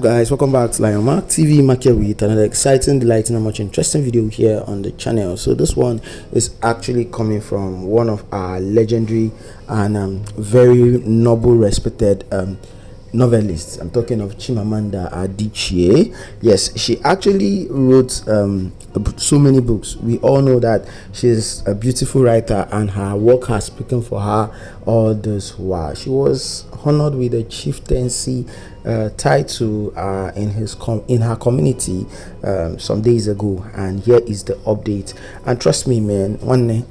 guys, welcome back to Lion Mark TV Market with another exciting, delighting and much interesting video here on the channel. So this one is actually coming from one of our legendary and very noble respected novelists. I'm talking of Chimanda Adichie. Yes, she actually wrote so many books. We all know that she's a beautiful writer and her work has spoken for her all this while. She was honored with a chieftaincy title in her community some days ago, and here is the update. And trust me, man,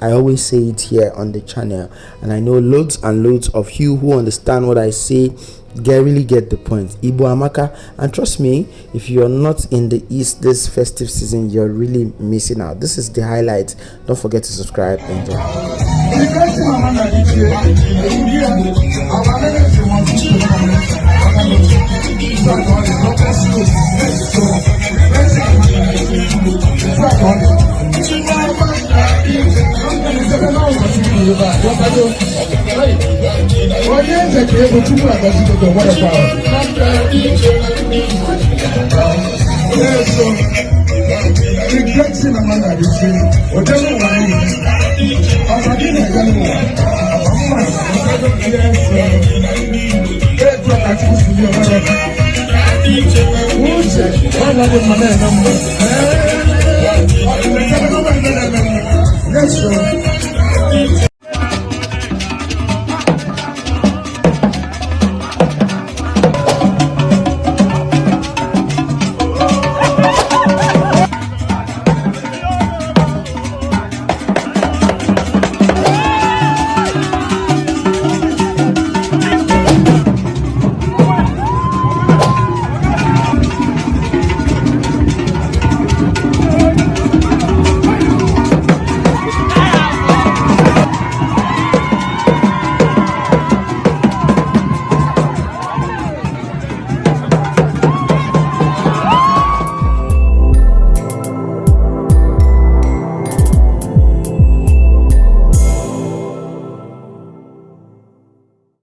I always say it here on the channel, and I know loads and loads of you who understand what I say really get the point. Igbo Amaka, and trust me, if you're not in the East this festive season, you're really missing out. This is the highlight. Don't forget to subscribe. Enjoy.